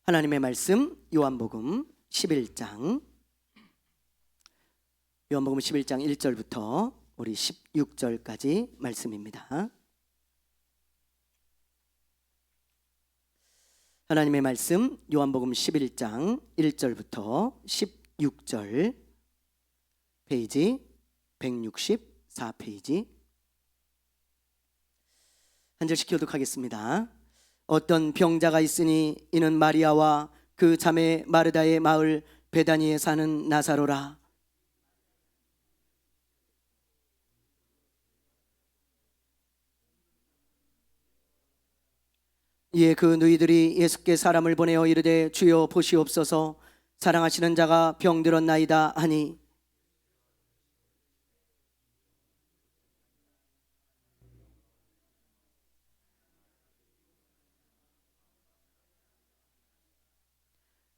하나님의 말씀 요한복음 11장 1절부터 우리 16절까지 말씀입니다. 하나님의 말씀 요한복음 11장 1절부터 16절, 페이지 164페이지. 한 절씩 교독하겠습니다. 어떤 병자가 있으니 이는 마리아와 그 자매 마르다의 마을 베다니에 사는 나사로라. 이에 그 누이들이 예수께 사람을 보내어 이르되 주여 보시옵소서, 사랑하시는 자가 병들었나이다 하니,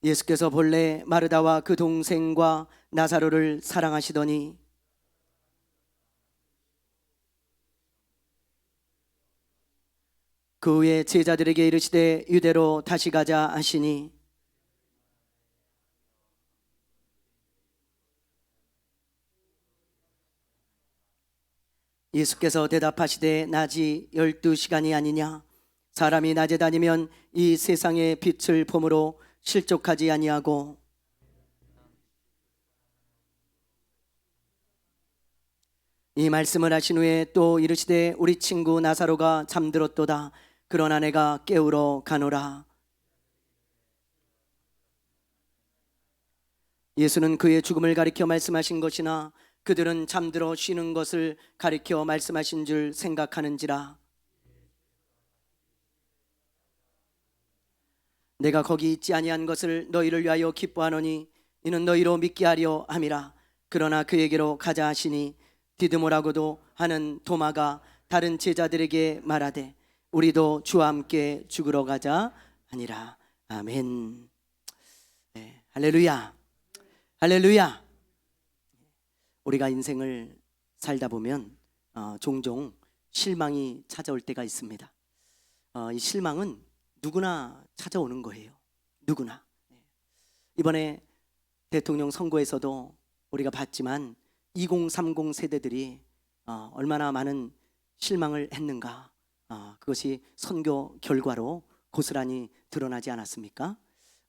예수께서 본래 마르다와 그 동생과 나사로를 사랑하시더니 그 후에 제자들에게 이르시되 유대로 다시 가자 하시니, 예수께서 대답하시되 낮이 12시간이 아니냐? 사람이 낮에 다니면 이 세상의 빛을 봄으로 실족하지 아니하고, 이 말씀을 하신 후에 또 이르시되 우리 친구 나사로가 잠들었도다. 그러나 내가 깨우러 가노라. 예수는 그의 죽음을 가리켜 말씀하신 것이나 그들은 잠들어 쉬는 것을 가리켜 말씀하신 줄 생각하는지라. 내가 거기 있지 아니한 것을 너희를 위하여 기뻐하노니 이는 너희로 믿게 하려 함이라. 그러나 그에게로 가자 하시니 디드모라고도 하는 도마가 다른 제자들에게 말하되 우리도 주와 함께 죽으러 가자 하니라. 아멘. 네, 할렐루야. 할렐루야. 우리가 인생을 살다 보면 종종 실망이 찾아올 때가 있습니다. 이 실망은 누구나 찾아오는 거예요. 누구나. 이번에 대통령 선거에서도 우리가 봤지만 2030 세대들이 얼마나 많은 실망을 했는가, 그것이 선거 결과로 고스란히 드러나지 않았습니까?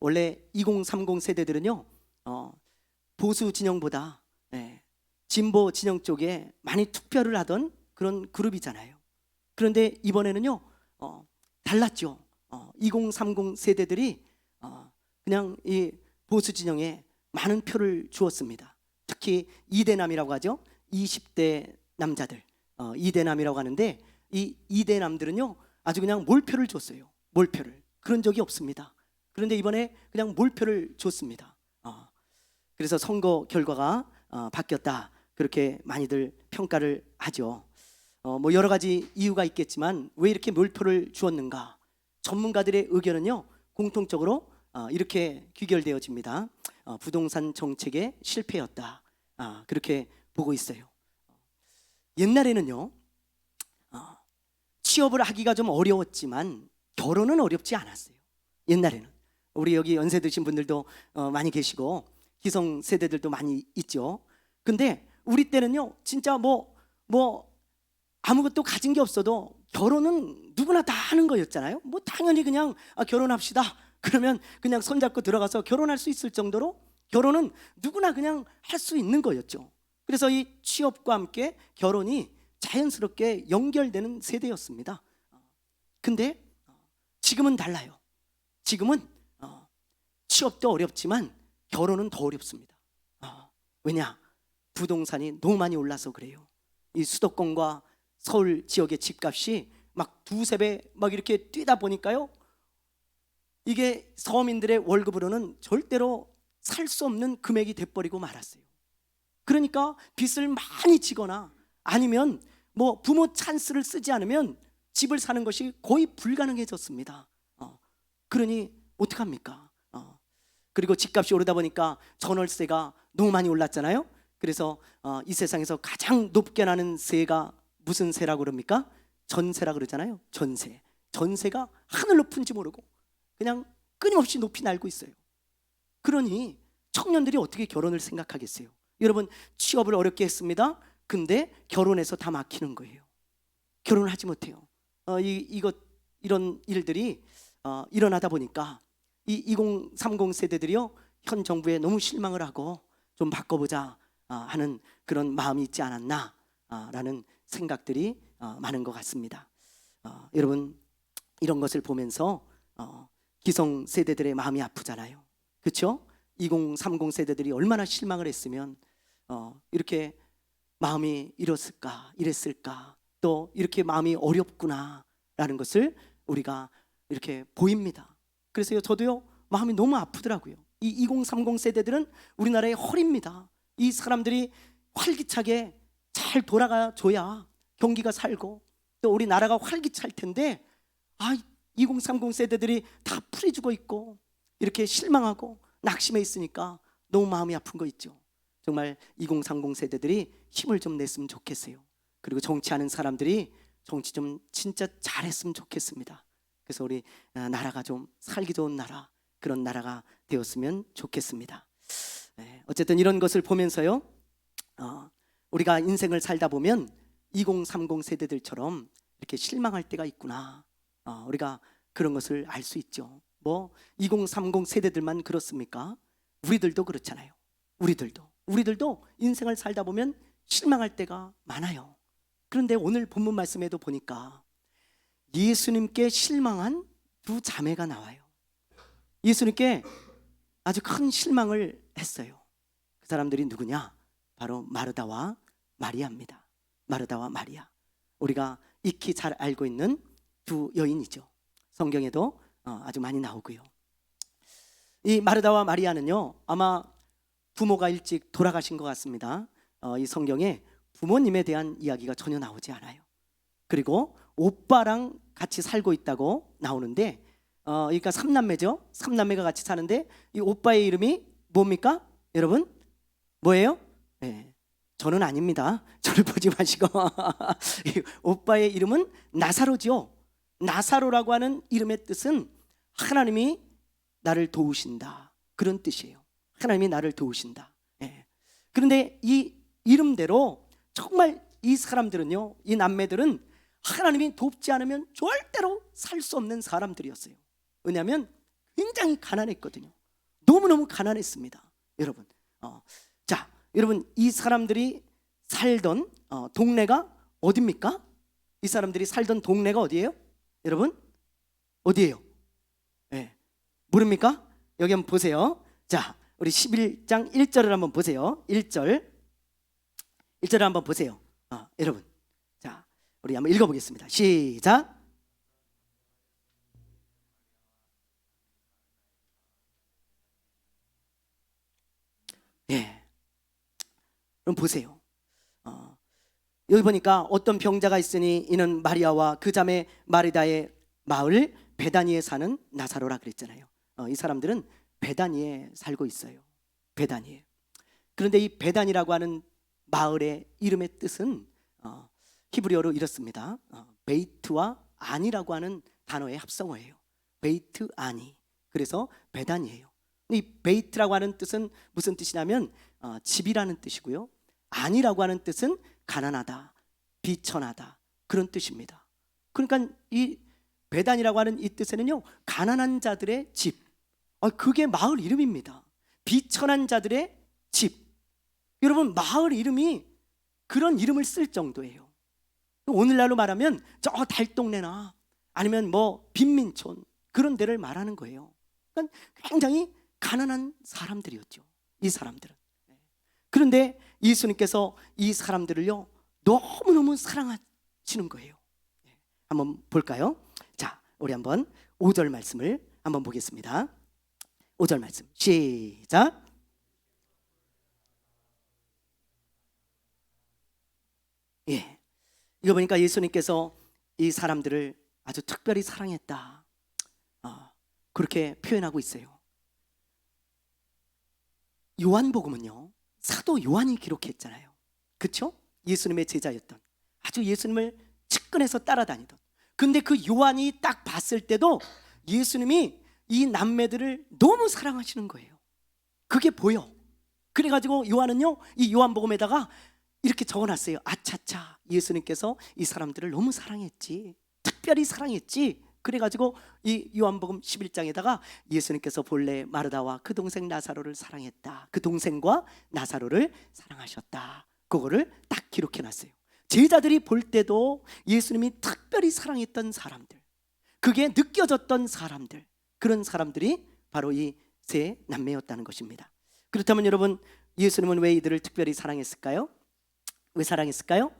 원래 2030 세대들은요, 보수 진영보다 진보 진영 쪽에 많이 투표를 하던 그런 그룹이잖아요. 그런데 이번에는요, 달랐죠. 2030 세대들이 그냥 이 보수 진영에 많은 표를 주었습니다. 특히 이대남이라고 하죠. 20대 남자들, 이대남이라고 하는데, 이 이대남들은요 아주 그냥 몰표를 줬어요. 몰표를. 그런 적이 없습니다. 그런데 이번에 그냥 몰표를 줬습니다. 그래서 선거 결과가 바뀌었다, 그렇게 많이들 평가를 하죠. 뭐 여러 가지 이유가 있겠지만 왜 이렇게 몰표를 주었는가? 전문가들의 의견은요 공통적으로 이렇게 귀결되어집니다. 부동산 정책의 실패였다, 그렇게 보고 있어요. 옛날에는요 취업을 하기가 좀 어려웠지만 결혼은 어렵지 않았어요. 옛날에는. 우리 여기 연세 드신 분들도 많이 계시고 기성 세대들도 많이 있죠. 근데 우리 때는요 진짜 뭐 아무것도 가진 게 없어도 결혼은 누구나 다 하는 거였잖아요. 뭐 당연히 그냥 결혼합시다 그러면 그냥 손잡고 들어가서 결혼할 수 있을 정도로 결혼은 누구나 그냥 할 수 있는 거였죠. 그래서 이 취업과 함께 결혼이 자연스럽게 연결되는 세대였습니다. 근데 지금은 달라요. 지금은 취업도 어렵지만 결혼은 더 어렵습니다. 왜냐? 부동산이 너무 많이 올라서 그래요. 이 수도권과 서울 지역의 집값이 막 두세 배 막 이렇게 뛰다 보니까요, 이게 서민들의 월급으로는 절대로 살 수 없는 금액이 돼버리고 말았어요. 그러니까 빚을 많이 지거나 아니면 뭐 부모 찬스를 쓰지 않으면 집을 사는 것이 거의 불가능해졌습니다. 그러니 어떡합니까? 그리고 집값이 오르다 보니까 전월세가 너무 많이 올랐잖아요. 그래서 이 세상에서 가장 높게 나는 세가 무슨 세라고 그럽니까? 전세라고 그러잖아요. 전세가 하늘 높은지 모르고 그냥 끊임없이 높이 날고 있어요. 그러니 청년들이 어떻게 결혼을 생각하겠어요? 여러분, 취업을 어렵게 했습니다. 근데 결혼해서 다 막히는 거예요. 결혼을 하지 못해요. 이런 일들이 일어나다 보니까 이 2030 세대들이요, 현 정부에 너무 실망을 하고 좀 바꿔보자 하는 그런 마음이 있지 않았나 라는 생각들이 많은 것 같습니다. 여러분, 이런 것을 보면서 기성 세대들의 마음이 아프잖아요. 그렇죠? 2030 세대들이 얼마나 실망을 했으면 이렇게 마음이 이랬을까, 또 이렇게 마음이 어렵구나 라는 것을 우리가 이렇게 보입니다. 그래서 저도요, 마음이 너무 아프더라고요. 이 2030 세대들은 우리나라의 허리입니다. 이 사람들이 활기차게 잘 돌아가줘야 경기가 살고 또 우리 나라가 활기찰 텐데, 2030 세대들이 다 풀이 죽어 있고 이렇게 실망하고 낙심해 있으니까 너무 마음이 아픈 거 있죠. 정말 2030 세대들이 힘을 좀 냈으면 좋겠어요. 그리고 정치하는 사람들이 정치 좀 진짜 잘했으면 좋겠습니다. 그래서 우리 나라가 좀 살기 좋은 나라, 그런 나라가 되었으면 좋겠습니다. 어쨌든 이런 것을 보면서요, 우리가 인생을 살다 보면 2030 세대들처럼 이렇게 실망할 때가 있구나, 우리가 그런 것을 알 수 있죠. 뭐 2030 세대들만 그렇습니까? 우리들도 그렇잖아요. 우리들도 인생을 살다 보면 실망할 때가 많아요. 그런데 오늘 본문 말씀에도 보니까 예수님께 실망한 두 자매가 나와요. 예수님께 아주 큰 실망을 했어요. 그 사람들이 누구냐? 바로 마르다와 마리아입니다. 마르다와 마리아, 우리가 익히 잘 알고 있는 두 여인이죠. 성경에도 아주 많이 나오고요. 이 마르다와 마리아는요, 아마 부모가 일찍 돌아가신 것 같습니다. 이 성경에 부모님에 대한 이야기가 전혀 나오지 않아요. 그리고 오빠랑 같이 살고 있다고 나오는데, 그러니까 삼남매죠. 삼남매가 같이 사는데 이 오빠의 이름이 뭡니까? 여러분, 뭐예요? 저는 아닙니다. 저를 보지 마시고 오빠의 이름은 나사로죠. 나사로라고 하는 이름의 뜻은 하나님이 나를 도우신다, 그런 뜻이에요. 하나님이 나를 도우신다. 그런데 이 이름대로 정말 이 사람들은요, 이 남매들은 하나님이 돕지 않으면 절대로 살 수 없는 사람들이었어요. 왜냐하면 굉장히 가난했거든요. 너무너무 가난했습니다. 여러분, 자, 여러분, 이 사람들이 살던 동네가 어디입니까? 이 사람들이 살던 동네가 어디예요? 여러분, 어디예요? 모릅니까? 여기 한번 보세요. 자, 우리 11장 1절을 한번 보세요. 1절을 한번 보세요. 여러분, 자, 우리 한번 읽어보겠습니다. 시작. 그럼 보세요. 여기 보니까 어떤 병자가 있으니 이는 마리아와 그 자매 마르다의 마을 베다니에 사는 나사로라 그랬잖아요. 이 사람들은 베다니에 살고 있어요. 베다니에. 그런데 이 베다니라고 하는 마을의 이름의 뜻은 히브리어로 이렇습니다. 베이트와 아니라고 하는 단어의 합성어예요. 베이트 아니. 그래서 베다니예요. 이 베이트라고 하는 뜻은 무슨 뜻이냐면 집이라는 뜻이고요. 아니라고 하는 뜻은 가난하다, 비천하다, 그런 뜻입니다. 그러니까 이 베단이라고 하는 이 뜻에는요, 가난한 자들의 집, 그게 마을 이름입니다. 비천한 자들의 집. 여러분, 마을 이름이 그런 이름을 쓸 정도예요. 오늘날로 말하면 저 달동네나 아니면 뭐 빈민촌, 그런 데를 말하는 거예요. 그러니까 굉장히 가난한 사람들이었죠, 이 사람들은. 그런데 예수님께서 이 사람들을요, 너무너무 사랑하시는 거예요. 한번 볼까요? 자, 우리 한번 5절 말씀을 한번 보겠습니다. 5절 말씀 시작. 이거 보니까 예수님께서 이 사람들을 아주 특별히 사랑했다, 그렇게 표현하고 있어요. 요한복음은요, 사도 요한이 기록했잖아요. 그렇죠? 예수님의 제자였던, 아주 예수님을 측근해서 따라다니던. 근데 그 요한이 딱 봤을 때도 예수님이 이 남매들을 너무 사랑하시는 거예요. 그게 보여. 그래가지고 요한은요, 이 요한복음에다가 이렇게 적어놨어요. 아차차, 예수님께서 이 사람들을 너무 사랑했지, 특별히 사랑했지. 그래가지고 이 요한복음 11장에다가 예수님께서 본래 마르다와 그 동생 나사로를 사랑했다, 그 동생과 나사로를 사랑하셨다, 그거를 딱 기록해놨어요. 제자들이 볼 때도 예수님이 특별히 사랑했던 사람들, 그게 느껴졌던 사람들, 그런 사람들이 바로 이 세 남매였다는 것입니다. 그렇다면 여러분, 예수님은 왜 이들을 특별히 사랑했을까요? 왜 사랑했을까요?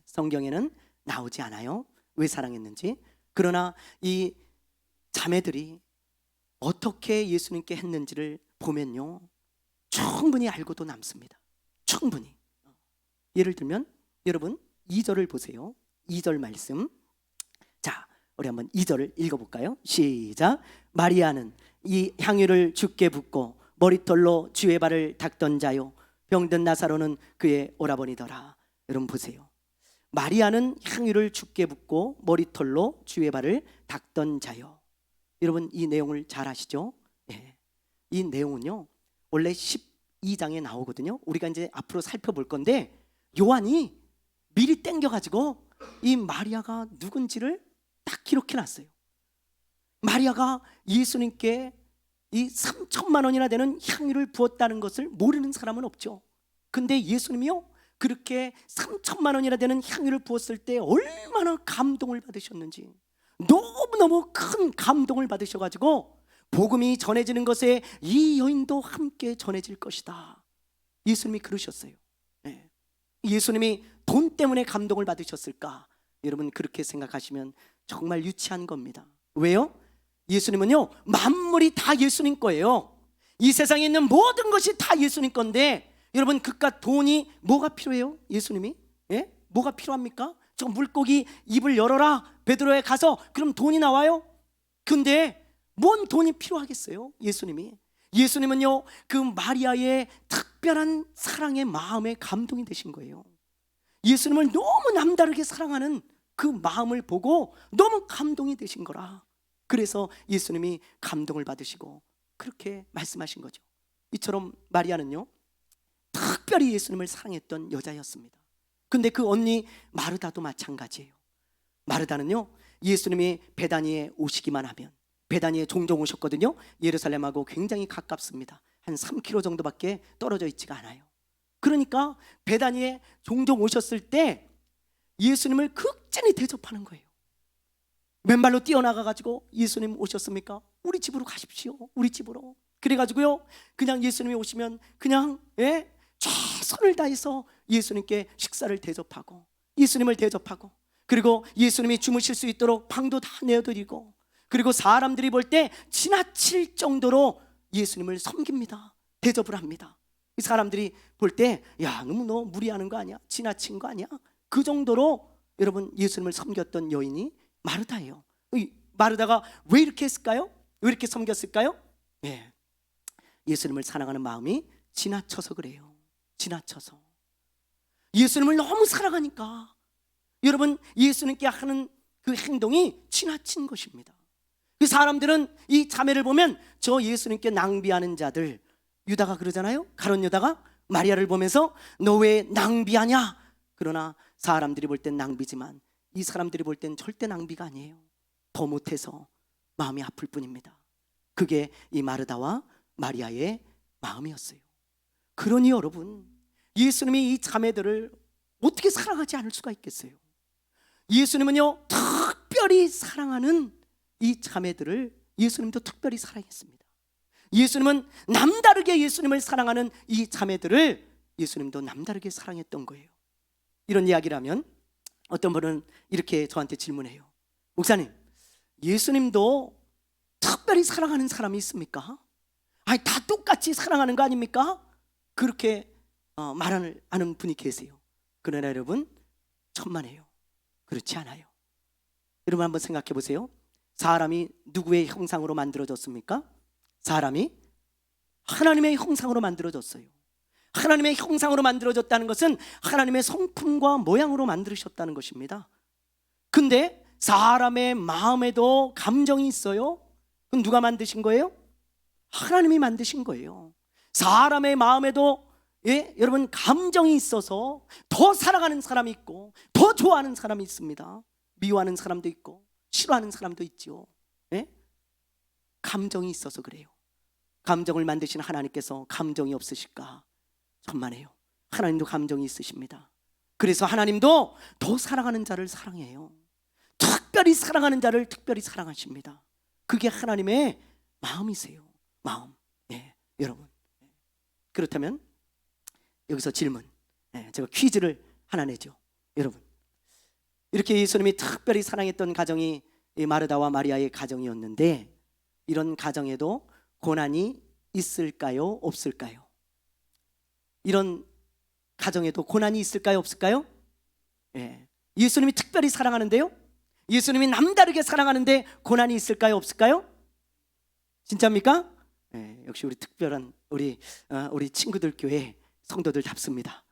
성경에는 나오지 않아요, 왜 사랑했는지. 그러나 이 자매들이 어떻게 예수님께 했는지를 보면요, 충분히 알고도 남습니다. 충분히. 예를 들면 여러분 2절을 보세요. 2절 말씀. 자, 우리 한번 2절을 읽어볼까요? 시작. 마리아는 이 향유를 주께 붓고 머리털로 주의 발을 닦던 자요, 병든 나사로는 그의 오라버니더라. 여러분 보세요. 마리아는 향유를 주께 붓고 머리털로 주의 발을 닦던 자요. 여러분 이 내용을 잘 아시죠? 이 내용은요 원래 12장에 나오거든요. 우리가 이제 앞으로 살펴볼 건데, 요한이 미리 땡겨가지고 이 마리아가 누군지를 딱 기록해놨어요. 마리아가 예수님께 이 3천만 원이나 되는 향유를 부었다는 것을 모르는 사람은 없죠. 근데 예수님이요, 그렇게 3천만 원이나 되는 향유를 부었을 때 얼마나 감동을 받으셨는지, 너무너무 큰 감동을 받으셔가지고 복음이 전해지는 것에 이 여인도 함께 전해질 것이다, 예수님이 그러셨어요. 예수님이 돈 때문에 감동을 받으셨을까? 여러분 그렇게 생각하시면 정말 유치한 겁니다. 왜요? 예수님은요 만물이 다 예수님 거예요. 이 세상에 있는 모든 것이 다 예수님 건데, 여러분 그깟 돈이 뭐가 필요해요? 예수님이? 뭐가 필요합니까? 저 물고기 입을 열어라 베드로에 가서, 그럼 돈이 나와요? 근데 뭔 돈이 필요하겠어요? 예수님은요 그 마리아의 특별한 사랑의 마음에 감동이 되신 거예요. 예수님을 너무 남다르게 사랑하는 그 마음을 보고 너무 감동이 되신 거라. 그래서 예수님이 감동을 받으시고 그렇게 말씀하신 거죠. 이처럼 마리아는요 특별히 예수님을 사랑했던 여자였습니다. 근데 그 언니 마르다도 마찬가지예요. 마르다는요 예수님이 베다니에 오시기만 하면, 베다니에 종종 오셨거든요. 예루살렘하고 굉장히 가깝습니다. 한 3km 정도밖에 떨어져 있지가 않아요. 그러니까 베다니에 종종 오셨을 때 예수님을 극진히 대접하는 거예요. 맨발로 뛰어나가가지고 예수님 오셨습니까? 우리 집으로 가십시오, 우리 집으로. 그래가지고요 그냥 예수님이 오시면 그냥 최선을 다해서 예수님께 식사를 대접하고, 예수님을 대접하고, 그리고 예수님이 주무실 수 있도록 방도 다 내어드리고, 그리고 사람들이 볼 때 지나칠 정도로 예수님을 섬깁니다. 대접을 합니다. 이 사람들이 볼 때 야 너무 너 무리하는 거 아니야? 지나친 거 아니야? 그 정도로 여러분 예수님을 섬겼던 여인이 마르다예요. 마르다가 왜 이렇게 했을까요? 왜 이렇게 섬겼을까요? 예수님을 사랑하는 마음이 지나쳐서 그래요. 지나쳐서. 예수님을 너무 사랑하니까 여러분 예수님께 하는 그 행동이 지나친 것입니다. 그 사람들은 이 자매를 보면 저 예수님께 낭비하는 자들, 유다가 그러잖아요. 가룟 유다가 마리아를 보면서 너 왜 낭비하냐? 그러나 사람들이 볼 땐 낭비지만 이 사람들이 볼 땐 절대 낭비가 아니에요. 더 못해서 마음이 아플 뿐입니다. 그게 이 마르다와 마리아의 마음이었어요. 그러니 여러분 예수님이 이 자매들을 어떻게 사랑하지 않을 수가 있겠어요? 예수님은요 특별히 사랑하는 이 자매들을 예수님도 특별히 사랑했습니다. 예수님은 남다르게 예수님을 사랑하는 이 자매들을 예수님도 남다르게 사랑했던 거예요. 이런 이야기를 하면 어떤 분은 이렇게 저한테 질문해요. 목사님, 예수님도 특별히 사랑하는 사람이 있습니까? 아니 다 똑같이 사랑하는 거 아닙니까? 그렇게 말하는 분이 계세요. 그러나 여러분 천만에요. 그렇지 않아요. 여러분 한번 생각해 보세요. 사람이 누구의 형상으로 만들어졌습니까? 사람이 하나님의 형상으로 만들어졌어요. 하나님의 형상으로 만들어졌다는 것은 하나님의 성품과 모양으로 만들으셨다는 것입니다. 근데 사람의 마음에도 감정이 있어요. 그건 누가 만드신 거예요? 하나님이 만드신 거예요. 사람의 마음에도 여러분 감정이 있어서 더 사랑하는 사람이 있고 더 좋아하는 사람이 있습니다. 미워하는 사람도 있고 싫어하는 사람도 있죠. 감정이 있어서 그래요. 감정을 만드신 하나님께서 감정이 없으실까? 천만에요. 하나님도 감정이 있으십니다. 그래서 하나님도 더 사랑하는 자를 사랑해요. 특별히 사랑하는 자를 특별히 사랑하십니다. 그게 하나님의 마음이세요. 마음. 여러분. 그렇다면 여기서 질문. 제가 퀴즈를 하나 내죠. 여러분, 이렇게 예수님이 특별히 사랑했던 가정이 이 마르다와 마리아의 가정이었는데, 이런 가정에도 고난이 있을까요? 없을까요? 이런 가정에도 고난이 있을까요? 없을까요? 예수님이 특별히 사랑하는데요, 예수님이 남다르게 사랑하는데 고난이 있을까요? 없을까요? 진짜입니까? 역시 우리 특별한 우리 친구들 교회 성도들답습니다.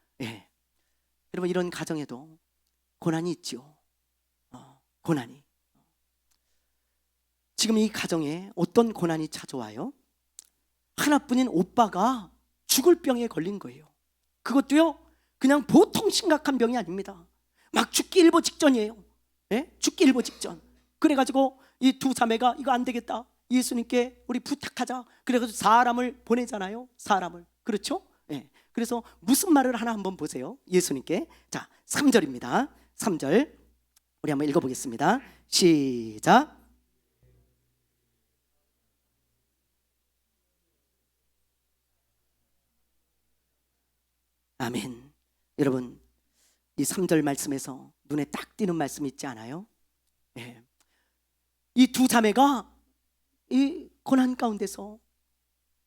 여러분, 이런 가정에도 고난이 있죠. 고난이. 지금 이 가정에 어떤 고난이 찾아와요? 하나뿐인 오빠가 죽을 병에 걸린 거예요. 그것도요, 그냥 보통 심각한 병이 아닙니다. 막 죽기 일보 직전이에요. 죽기 일보 직전. 그래가지고 이 두 자매가 이거 안 되겠다, 예수님께 우리 부탁하자. 그래가지고 사람을 보내잖아요. 사람을. 그렇죠? 그래서 무슨 말을 하나 한번 보세요. 예수님께. 자, 3절입니다. 3절 우리 한번 읽어보겠습니다. 시작. 아멘. 여러분, 이 3절 말씀에서 눈에 딱 띄는 말씀이 있지 않아요? 이 두 자매가 이 고난 가운데서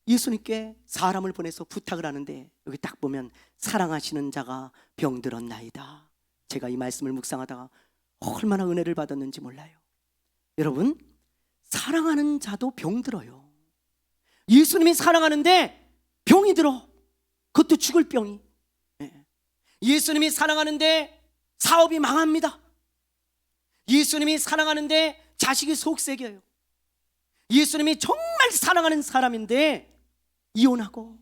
예수님께 사람을 보내서 부탁을 하는데, 여기 딱 보면 사랑하시는 자가 병들었나이다. 제가 이 말씀을 묵상하다가 얼마나 은혜를 받았는지 몰라요. 여러분, 사랑하는 자도 병들어요. 예수님이 사랑하는데 병이 들어. 그것도 죽을 병이. 예수님이 사랑하는데 사업이 망합니다. 예수님이 사랑하는데 자식이 속썩여요. 예수님이 정말 사랑하는 사람인데 이혼하고,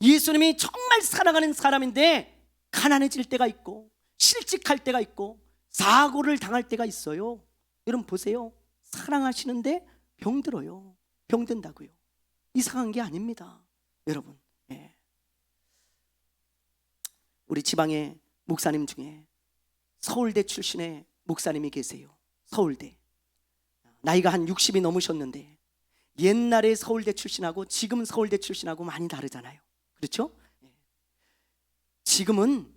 예수님이 정말 사랑하는 사람인데 가난해질 때가 있고, 실직할 때가 있고, 사고를 당할 때가 있어요. 여러분 보세요. 사랑하시는데 병들어요. 병든다고요. 이상한 게 아닙니다, 여러분. 우리 지방의 목사님 중에 서울대 출신의 목사님이 계세요. 서울대. 나이가 한 60이 넘으셨는데, 옛날에 서울대 출신하고 지금 서울대 출신하고 많이 다르잖아요. 그렇죠? 지금은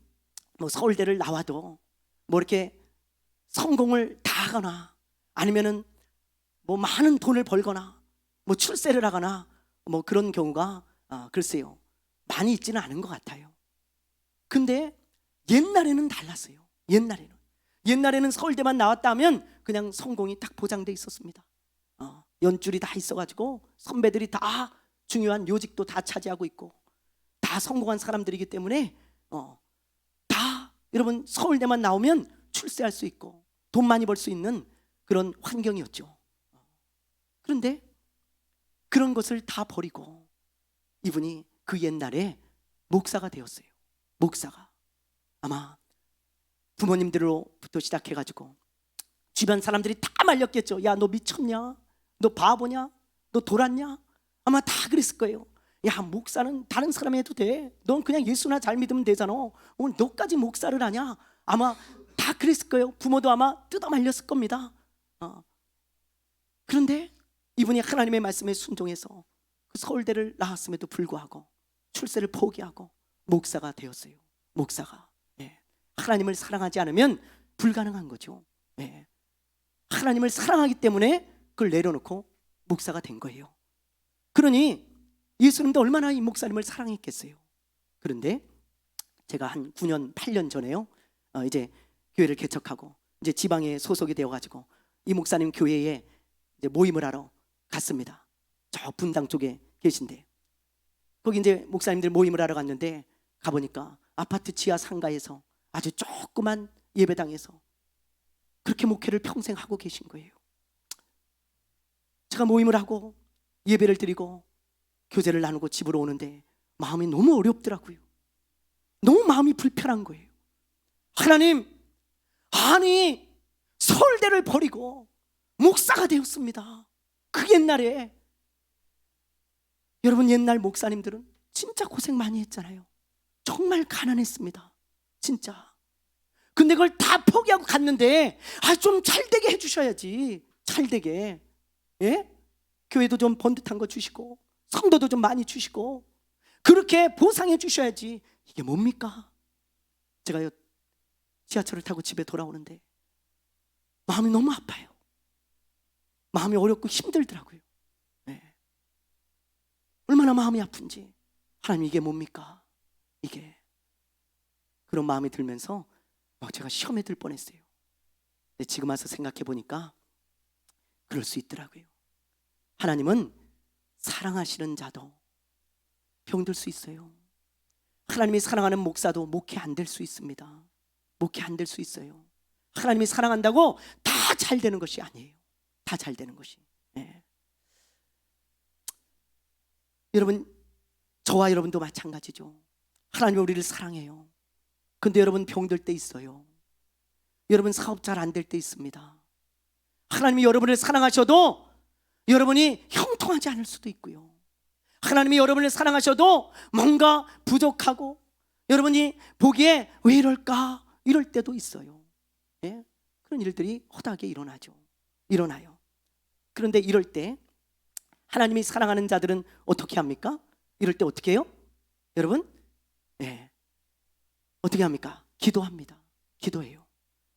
뭐 서울대를 나와도 뭐 이렇게 성공을 다 하거나, 아니면은 뭐 많은 돈을 벌거나, 뭐 출세를 하거나, 뭐 그런 경우가 글쎄요, 많이 있지는 않은 것 같아요. 근데 옛날에는 달랐어요. 옛날에는 서울대만 나왔다 하면 그냥 성공이 딱 보장돼 있었습니다. 연줄이 다 있어가지고 선배들이 다 중요한 요직도 다 차지하고 있고, 다 성공한 사람들이기 때문에 다 여러분 서울대만 나오면 출세할 수 있고 돈 많이 벌 수 있는 그런 환경이었죠. 그런데 그런 것을 다 버리고 이분이 그 옛날에 목사가 되었어요. 목사가. 아마 부모님들로부터 시작해가지고 주변 사람들이 다 말렸겠죠. 야, 너 미쳤냐? 너 바보냐? 너 돌았냐? 아마 다 그랬을 거예요. 야, 목사는 다른 사람이 해도 돼. 넌 그냥 예수나 잘 믿으면 되잖아. 오늘 너까지 목사를 하냐? 아마 다 그랬을 거예요. 부모도 아마 뜯어 말렸을 겁니다. 그런데 이분이 하나님의 말씀에 순종해서 그 서울대를 나왔음에도 불구하고 출세를 포기하고 목사가 되었어요. 목사가. 하나님을 사랑하지 않으면 불가능한 거죠. 하나님을 사랑하기 때문에 그걸 내려놓고 목사가 된 거예요. 그러니 예수님도 얼마나 이 목사님을 사랑했겠어요. 그런데 제가 한 9년, 8년 전에요, 이제 교회를 개척하고 이제 지방에 소속이 되어가지고 이 목사님 교회에 이제 모임을 하러 갔습니다. 저 분당 쪽에 계신데, 거기 이제 목사님들 모임을 하러 갔는데 가보니까 아파트 지하 상가에서 아주 조그만 예배당에서 그렇게 목회를 평생 하고 계신 거예요. 제가 모임을 하고 예배를 드리고 교제를 나누고 집으로 오는데 마음이 너무 어렵더라고요. 너무 마음이 불편한 거예요. 하나님, 아니 서울대를 버리고 목사가 되었습니다. 그 옛날에 여러분, 옛날 목사님들은 진짜 고생 많이 했잖아요. 정말 가난했습니다. 진짜. 근데 그걸 다 포기하고 갔는데 좀 잘되게 해주셔야지. 잘되게. 예? 교회도 좀 번듯한 거 주시고 성도도 좀 많이 주시고 그렇게 보상해 주셔야지. 이게 뭡니까? 제가 지하철을 타고 집에 돌아오는데 마음이 너무 아파요. 마음이 어렵고 힘들더라고요. 네. 얼마나 마음이 아픈지. 하나님, 이게 뭡니까? 이게. 그런 마음이 들면서 제가 시험에 들 뻔했어요. 근데 지금 와서 생각해 보니까 그럴 수 있더라고요. 하나님은 사랑하시는 자도 병들 수 있어요. 하나님이 사랑하는 목사도 목회 안 될 수 있습니다. 목회 안 될 수 있어요. 하나님이 사랑한다고 다 잘 되는 것이 아니에요. 다 잘 되는 것이. 네. 여러분, 저와 여러분도 마찬가지죠. 하나님이 우리를 사랑해요. 근데 여러분, 병들 때 있어요. 여러분, 사업 잘 안 될 때 있습니다. 하나님이 여러분을 사랑하셔도 여러분이 형통하지 않을 수도 있고요. 하나님이 여러분을 사랑하셔도 뭔가 부족하고 여러분이 보기에 왜 이럴까 이럴 때도 있어요. 예? 그런 일들이 허다하게 일어나요. 그런데 이럴 때 하나님이 사랑하는 자들은 어떻게 합니까? 이럴 때 어떻게 해요? 여러분, 예. 어떻게 합니까? 기도합니다. 기도해요.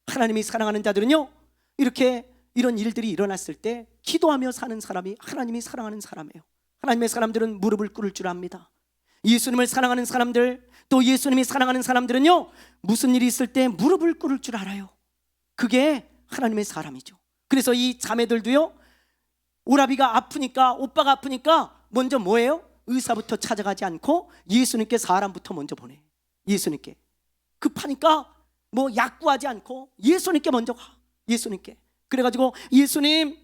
하나님이 사랑하는 자들은요, 이렇게 이런 일들이 일어났을 때 기도하며 사는 사람이 하나님이 사랑하는 사람이에요. 하나님의 사람들은 무릎을 꿇을 줄 압니다. 예수님을 사랑하는 사람들, 또 예수님이 사랑하는 사람들은요, 무슨 일이 있을 때 무릎을 꿇을 줄 알아요. 그게 하나님의 사람이죠. 그래서 이 자매들도요, 오라비가 아프니까, 오빠가 아프니까 먼저 뭐예요? 의사부터 찾아가지 않고 예수님께 사람부터 먼저 보내. 예수님께. 급하니까 뭐 약 구하지 않고 예수님께 먼저 가. 예수님께. 그래가지고 예수님,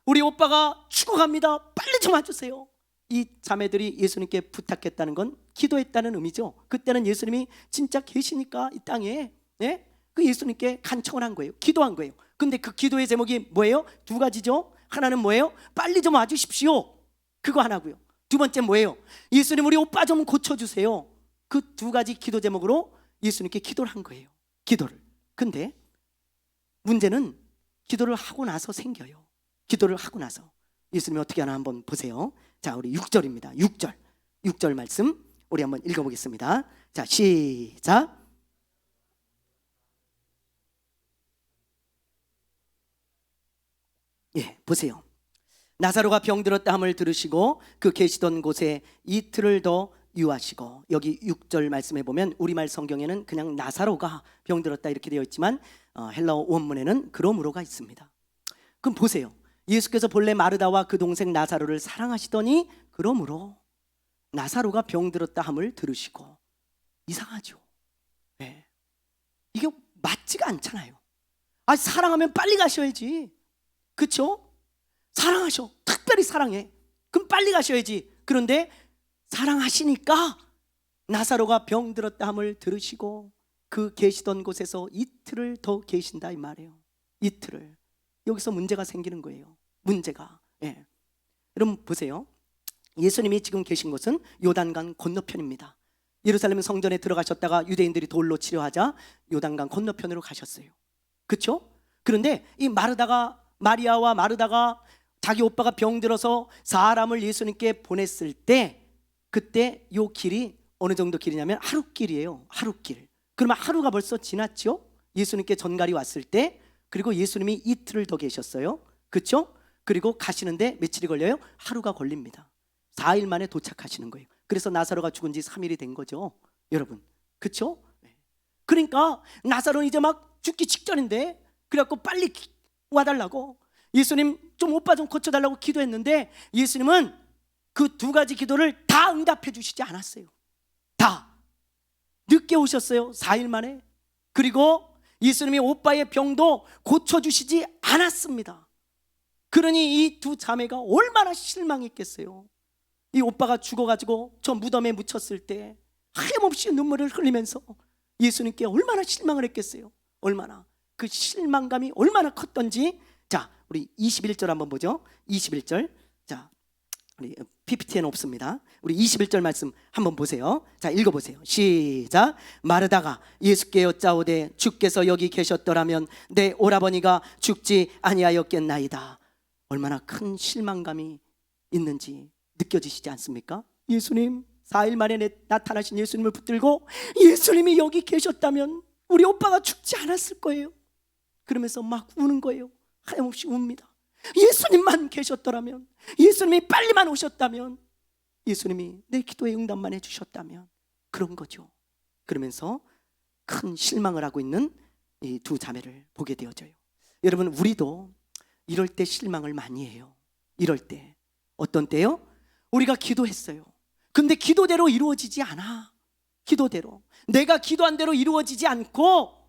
우리 오빠가 죽어갑니다. 빨리 좀 와주세요. 이 자매들이 예수님께 부탁했다는 건 기도했다는 의미죠. 그때는 예수님이 진짜 계시니까 이 땅에, 네? 그 예수님께 간청을 한 거예요. 기도한 거예요. 근데 그 기도의 제목이 뭐예요? 두 가지죠. 하나는 뭐예요? 빨리 좀 와주십시오. 그거 하나고요. 두 번째 뭐예요? 예수님, 우리 오빠 좀 고쳐주세요. 그 두 가지 기도 제목으로 예수님께 기도를 한 거예요. 기도를. 근데 문제는 기도를 하고 나서 생겨요. 기도를 하고 나서 예수님이 어떻게 하나 한번 보세요. 자, 우리 6절입니다. 6절 말씀 우리 한번 읽어보겠습니다. 자, 시작. 예, 보세요. 나사로가 병들었다 함을 들으시고 그 계시던 곳에 이틀을 더 유하시고, 여기 6절 말씀에 보면 우리말 성경에는 그냥 나사로가 병들었다 이렇게 되어 있지만 헬라어 원문에는 그러므로가 있습니다. 그럼 보세요. 예수께서 본래 마르다와 그 동생 나사로를 사랑하시더니 그러므로 나사로가 병들었다 함을 들으시고. 이상하죠. 네. 이게 맞지가 않잖아요. 사랑하면 빨리 가셔야지. 그렇죠? 사랑하셔. 특별히 사랑해. 그럼 빨리 가셔야지. 그런데 사랑하시니까 나사로가 병들었다 함을 들으시고 그 계시던 곳에서 이틀을 더 계신다 이 말이에요. 이틀을. 여기서 문제가 생기는 거예요. 문제가. 예. 여러분 보세요. 예수님이 지금 계신 곳은 요단강 건너편입니다. 예루살렘 성전에 들어가셨다가 유대인들이 돌로 치려하자 요단강 건너편으로 가셨어요. 그렇죠? 그런데 이 마리아와 마르다가 자기 오빠가 병들어서 사람을 예수님께 보냈을 때, 그때 요 길이 어느 정도 길이냐면 하루길이에요. 하루길. 그러면 하루가 벌써 지났죠? 예수님께 전갈이 왔을 때. 그리고 예수님이 이틀을 더 계셨어요. 그렇죠? 그리고 가시는데 며칠이 걸려요? 하루가 걸립니다. 4일 만에 도착하시는 거예요. 그래서 나사로가 죽은 지 3일이 된 거죠, 여러분. 그렇죠? 그러니까 나사로는 이제 막 죽기 직전인데, 그래갖고 빨리 와달라고 예수님 좀 오빠 좀 고쳐달라고 기도했는데 예수님은 그 두 가지 기도를 다 응답해 주시지 않았어요. 다 늦게 오셨어요. 4일 만에. 그리고 예수님이 오빠의 병도 고쳐주시지 않았습니다. 그러니 이 두 자매가 얼마나 실망했겠어요. 이 오빠가 죽어가지고 저 무덤에 묻혔을 때 하염없이 눈물을 흘리면서 예수님께 얼마나 실망을 했겠어요. 얼마나 그 실망감이 얼마나 컸던지. 자, 우리 21절 한번 보죠. 21절. 자, 우리 PPT에는 없습니다. 우리 21절 말씀 한번 보세요. 자, 읽어보세요. 시작. 마르다가 예수께 여짜오되 주께서 여기 계셨더라면 내 오라버니가 죽지 아니하였겠나이다. 얼마나 큰 실망감이 있는지 느껴지시지 않습니까? 예수님, 4일 만에 나타나신 예수님을 붙들고 예수님이 여기 계셨다면 우리 오빠가 죽지 않았을 거예요. 그러면서 막 우는 거예요. 하염없이 웁니다. 예수님만 계셨더라면, 예수님이 빨리만 오셨다면, 예수님이 내 기도에 응답만 해주셨다면, 그런 거죠. 그러면서 큰 실망을 하고 있는 이 두 자매를 보게 되어져요. 여러분, 우리도 이럴 때 실망을 많이 해요. 이럴 때. 어떤 때요? 우리가 기도했어요. 근데 기도대로 이루어지지 않아. 기도대로 내가 기도한 대로 이루어지지 않고,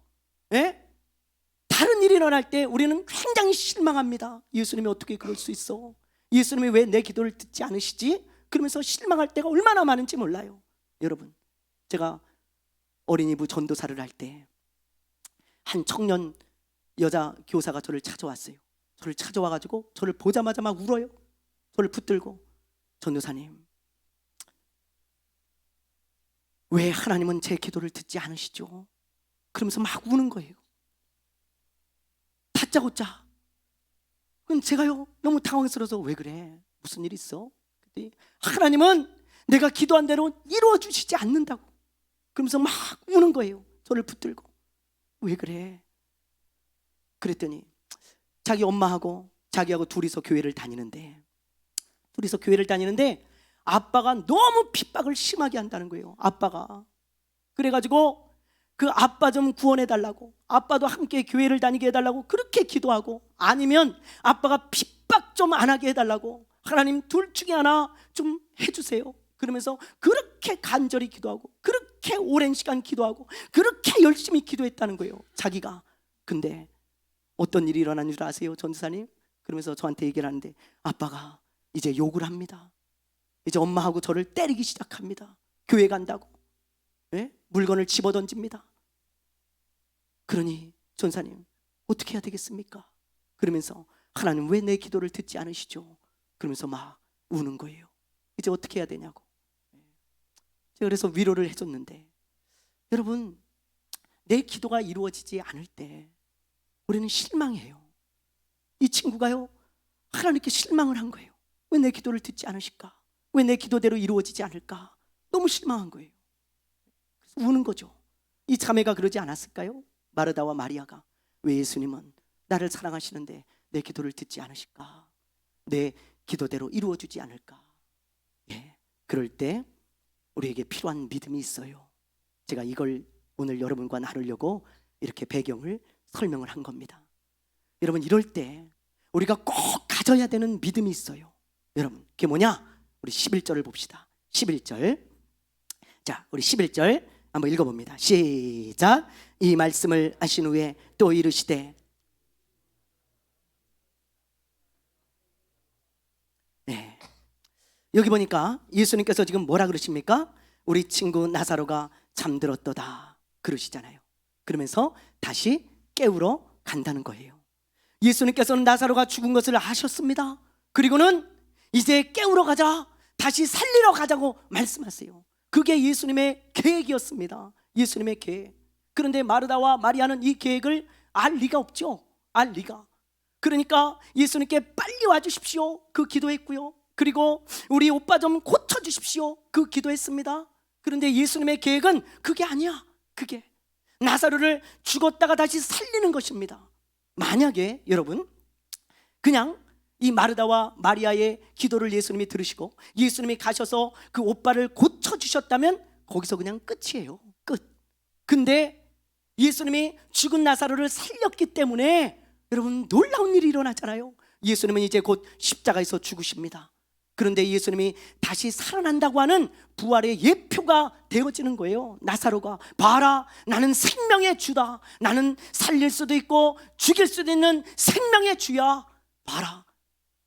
다른 일이 일어날 때 우리는 굉장히 실망합니다. 예수님이 어떻게 그럴 수 있어? 예수님이 왜 내 기도를 듣지 않으시지? 그러면서 실망할 때가 얼마나 많은지 몰라요. 여러분, 제가 어린이부 전도사를 할 때 한 청년 여자 교사가 저를 찾아왔어요. 저를 찾아와가지고 저를 보자마자 막 울어요. 저를 붙들고, 전도사님, 왜 하나님은 제 기도를 듣지 않으시죠? 그러면서 막 우는 거예요. 다짜고짜. 그럼 제가요 너무 당황스러워서, 왜 그래? 무슨 일 있어? 그랬더니 하나님은 내가 기도한 대로 이루어 주시지 않는다고. 그러면서 막 우는 거예요. 저를 붙들고. 왜 그래? 그랬더니 자기 엄마하고 자기하고 둘이서 교회를 다니는데 아빠가 너무 핍박을 심하게 한다는 거예요. 아빠가. 그래가지고 그 아빠 좀 구원해달라고, 아빠도 함께 교회를 다니게 해달라고 그렇게 기도하고, 아니면 아빠가 핍박 좀 안 하게 해달라고, 하나님 둘 중에 하나 좀 해주세요. 그러면서 그렇게 간절히 기도하고, 그렇게 오랜 시간 기도하고, 그렇게 열심히 기도했다는 거예요, 자기가. 근데 어떤 일이 일어난 줄 아세요, 전도사님? 그러면서 저한테 얘기를 하는데, 아빠가 이제 욕을 합니다. 이제 엄마하고 저를 때리기 시작합니다. 교회 간다고. 물건을 집어던집니다. 그러니 전사님, 어떻게 해야 되겠습니까? 그러면서 하나님 왜 내 기도를 듣지 않으시죠? 그러면서 막 우는 거예요. 이제 어떻게 해야 되냐고. 제가 그래서 위로를 해줬는데, 여러분, 내 기도가 이루어지지 않을 때 우리는 실망해요. 이 친구가요, 하나님께 실망을 한 거예요. 왜 내 기도를 듣지 않으실까? 왜 내 기도대로 이루어지지 않을까? 너무 실망한 거예요. 그래서 우는 거죠. 이 자매가 그러지 않았을까요? 마르다와 마리아가, 왜 예수님은 나를 사랑하시는데 내 기도를 듣지 않으실까? 내 기도대로 이루어주지 않을까? 그럴 때 우리에게 필요한 믿음이 있어요. 제가 이걸 오늘 여러분과 나누려고 이렇게 배경을 설명을 한 겁니다. 여러분, 이럴 때 우리가 꼭 가져야 되는 믿음이 있어요. 여러분, 그게 뭐냐? 우리 11절을 봅시다. 11절. 자, 우리 11절 한번 읽어봅니다. 시작. 이 말씀을 하신 후에 또 이르시되, 여기 보니까 예수님께서 지금 뭐라 그러십니까? 우리 친구 나사로가 잠들었도다 그러시잖아요. 그러면서 다시 깨우러 간다는 거예요. 예수님께서는 나사로가 죽은 것을 아셨습니다. 그리고는 이제 깨우러 가자, 다시 살리러 가자고 말씀하세요. 그게 예수님의 계획이었습니다. 예수님의 계획. 그런데 마르다와 마리아는 이 계획을 알 리가 없죠. 알 리가. 그러니까 예수님께 빨리 와주십시오, 그 기도했고요. 그리고 우리 오빠 좀 고쳐주십시오, 그 기도했습니다. 그런데 예수님의 계획은 그게 아니야. 그게 나사로를 죽었다가 다시 살리는 것입니다. 만약에 여러분, 그냥 이 마르다와 마리아의 기도를 예수님이 들으시고 예수님이 가셔서 그 오빠를 고쳐주셨다면 거기서 그냥 끝이에요. 끝. 근데 예수님이 죽은 나사로를 살렸기 때문에 여러분, 놀라운 일이 일어나잖아요. 예수님은 이제 곧 십자가에서 죽으십니다. 그런데 예수님이 다시 살아난다고 하는 부활의 예표가 되어지는 거예요. 나사로가, 봐라, 나는 생명의 주다. 나는 살릴 수도 있고 죽일 수도 있는 생명의 주야. 봐라,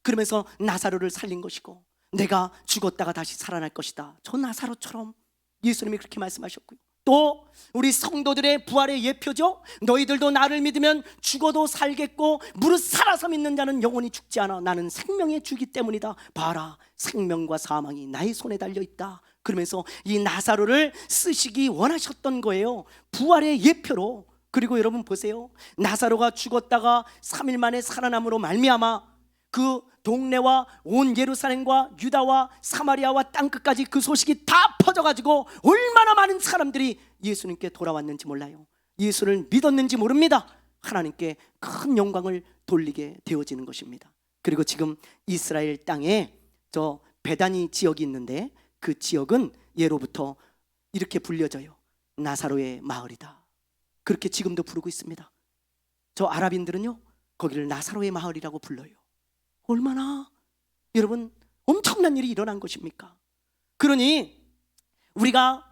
그러면서 나사로를 살린 것이고 내가 죽었다가 다시 살아날 것이다. 저 나사로처럼 예수님이 그렇게 말씀하셨고요. 또 우리 성도들의 부활의 예표죠. 너희들도 나를 믿으면 죽어도 살겠고 무릇 살아서 믿는 자는 영원히 죽지 않아. 나는 생명의 주기 때문이다. 봐라, 생명과 사망이 나의 손에 달려있다. 그러면서 이 나사로를 쓰시기 원하셨던 거예요. 부활의 예표로. 그리고 여러분 보세요. 나사로가 죽었다가 3일 만에 살아남으로 말미암아 그 동네와 온 예루살렘과 유다와 사마리아와 땅끝까지 그 소식이 다 퍼져가지고 얼마나 많은 사람들이 예수님께 돌아왔는지 몰라요. 예수를 믿었는지 모릅니다. 하나님께 큰 영광을 돌리게 되어지는 것입니다. 그리고 지금 이스라엘 땅에 저 베다니 지역이 있는데 그 지역은 예로부터 이렇게 불려져요. 나사로의 마을이다. 그렇게 지금도 부르고 있습니다. 저 아랍인들은요 거기를 나사로의 마을이라고 불러요. 얼마나 여러분 엄청난 일이 일어난 것입니까? 그러니 우리가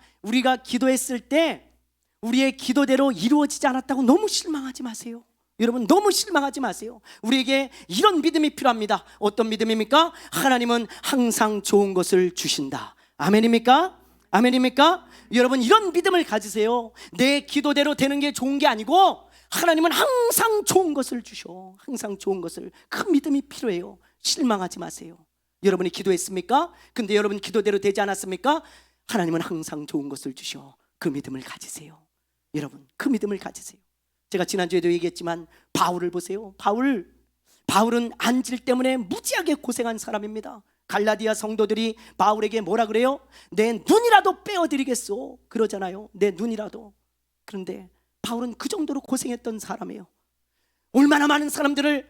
기도했을 때 우리의 기도대로 이루어지지 않았다고 너무 실망하지 마세요. 여러분 너무 실망하지 마세요. 우리에게 이런 믿음이 필요합니다. 어떤 믿음입니까? 하나님은 항상 좋은 것을 주신다. 아멘입니까? 아멘입니까? 여러분 이런 믿음을 가지세요. 내 기도대로 되는 게 좋은 게 아니고 하나님은 항상 좋은 것을 주셔. 항상 좋은 것을. 그 믿음이 필요해요. 실망하지 마세요. 여러분이 기도했습니까? 근데 여러분 기도대로 되지 않았습니까? 하나님은 항상 좋은 것을 주셔. 그 믿음을 가지세요. 여러분 그 믿음을 가지세요. 제가 지난주에도 얘기했지만 바울을 보세요. 바울은 안질 때문에 무지하게 고생한 사람입니다. 갈라디아 성도들이 바울에게 뭐라 그래요? 내 눈이라도 빼어드리겠소 그러잖아요. 내 눈이라도. 그런데 바울은 그 정도로 고생했던 사람이에요. 얼마나 많은 사람들을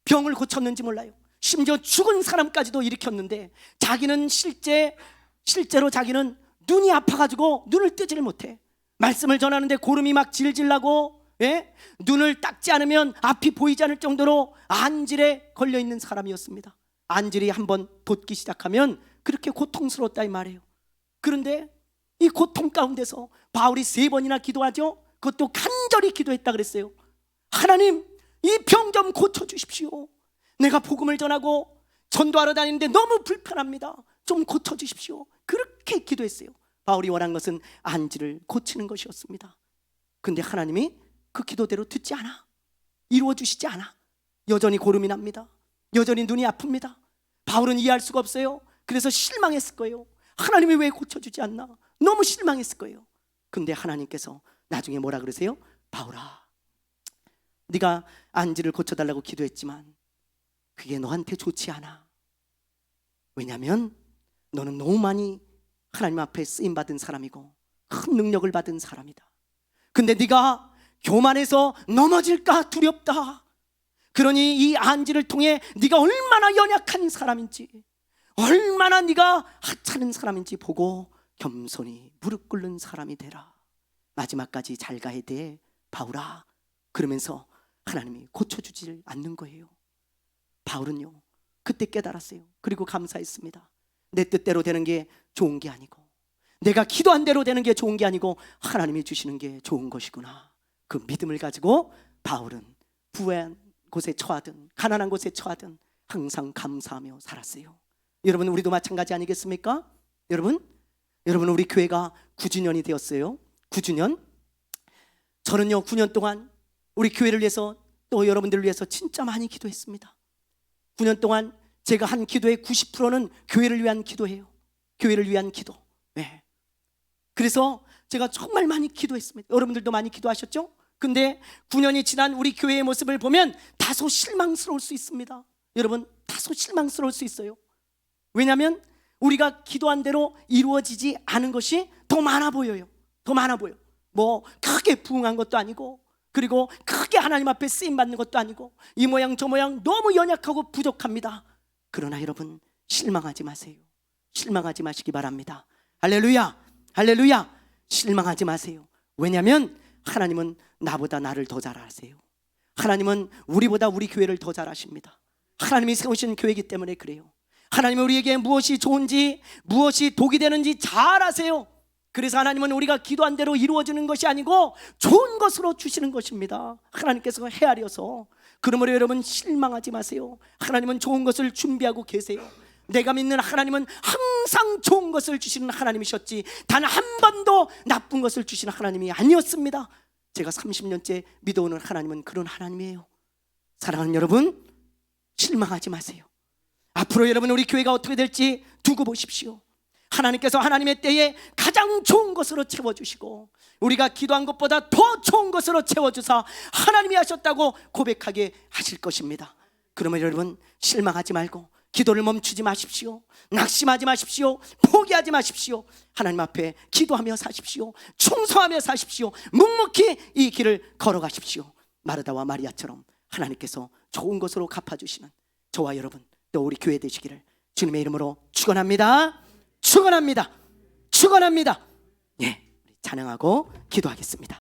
병을 고쳤는지 몰라요. 심지어 죽은 사람까지도 일으켰는데 자기는 실제로 자기는 눈이 아파가지고 눈을 뜨지를 못해. 말씀을 전하는데 고름이 막 질질 나고 눈을 닦지 않으면 앞이 보이지 않을 정도로 안질에 걸려있는 사람이었습니다. 안질이 한번 돋기 시작하면 그렇게 고통스러웠다 이 말이에요. 그런데 이 고통 가운데서 바울이 3번이나 기도하죠. 그것도 간절히 기도했다 그랬어요. 하나님 이 병 좀 고쳐주십시오. 내가 복음을 전하고 전도하러 다니는데 너무 불편합니다. 좀 고쳐주십시오. 그렇게 기도했어요. 바울이 원한 것은 안질을 고치는 것이었습니다. 근데 하나님이 그 기도대로 듣지 않아. 이루어주시지 않아. 여전히 고름이 납니다. 여전히 눈이 아픕니다. 바울은 이해할 수가 없어요. 그래서 실망했을 거예요. 하나님이 왜 고쳐주지 않나. 너무 실망했을 거예요. 근데 하나님께서 나중에 뭐라 그러세요? 바울아, 네가 안질을 고쳐달라고 기도했지만 그게 너한테 좋지 않아. 왜냐하면 너는 너무 많이 하나님 앞에 쓰임받은 사람이고 큰 능력을 받은 사람이다. 근데 네가 교만해서 넘어질까 두렵다. 그러니 이 안질을 통해 네가 얼마나 연약한 사람인지, 얼마나 네가 하찮은 사람인지 보고 겸손히 무릎 꿇는 사람이 되라. 마지막까지 잘 가야 돼 바울아. 그러면서 하나님이 고쳐주질 않는 거예요. 바울은요 그때 깨달았어요. 그리고 감사했습니다. 내 뜻대로 되는 게 좋은 게 아니고, 내가 기도한 대로 되는 게 좋은 게 아니고 하나님이 주시는 게 좋은 것이구나. 그 믿음을 가지고 바울은 부한 곳에 처하든 가난한 곳에 처하든 항상 감사하며 살았어요. 여러분 우리도 마찬가지 아니겠습니까? 여러분 우리 교회가 9주년이 되었어요. 9주년. 저는요 9년 동안 우리 교회를 위해서 또 여러분들을 위해서 진짜 많이 기도했습니다. 9년 동안 제가 한 기도의 90%는 교회를 위한 기도예요. 교회를 위한 기도. 네. 그래서 제가 정말 많이 기도했습니다. 여러분들도 많이 기도하셨죠? 근데 9년이 지난 우리 교회의 모습을 보면 다소 실망스러울 수 있습니다. 여러분 다소 실망스러울 수 있어요. 왜냐하면 우리가 기도한 대로 이루어지지 않은 것이 더 많아 보여요. 더 많아 보여. 뭐 크게 부흥한 것도 아니고, 그리고 크게 하나님 앞에 쓰임받는 것도 아니고, 이 모양 저 모양 너무 연약하고 부족합니다. 그러나 여러분 실망하지 마세요. 실망하지 마시기 바랍니다. 할렐루야, 할렐루야. 실망하지 마세요. 왜냐하면 하나님은 나보다 나를 더 잘 아세요. 하나님은 우리보다 우리 교회를 더 잘 아십니다. 하나님이 세우신 교회이기 때문에 그래요. 하나님은 우리에게 무엇이 좋은지 무엇이 독이 되는지 잘 아세요. 그래서 하나님은 우리가 기도한 대로 이루어지는 것이 아니고 좋은 것으로 주시는 것입니다. 하나님께서 헤아려서. 그러므로 여러분 실망하지 마세요. 하나님은 좋은 것을 준비하고 계세요. 내가 믿는 하나님은 항상 좋은 것을 주시는 하나님이셨지 단 한 번도 나쁜 것을 주시는 하나님이 아니었습니다. 제가 30년째 믿어오는 하나님은 그런 하나님이에요. 사랑하는 여러분, 실망하지 마세요. 앞으로 여러분 우리 교회가 어떻게 될지 두고 보십시오. 하나님께서 하나님의 때에 가장 좋은 것으로 채워주시고 우리가 기도한 것보다 더 좋은 것으로 채워주사 하나님이 하셨다고 고백하게 하실 것입니다. 그러면 여러분 실망하지 말고 기도를 멈추지 마십시오. 낙심하지 마십시오. 포기하지 마십시오. 하나님 앞에 기도하며 사십시오. 충성하며 사십시오. 묵묵히 이 길을 걸어가십시오. 마르다와 마리아처럼 하나님께서 좋은 것으로 갚아주시는 저와 여러분 또 우리 교회 되시기를 주님의 이름으로 축원합니다. 축원합니다. 축원합니다. 예, 찬양하고 기도하겠습니다.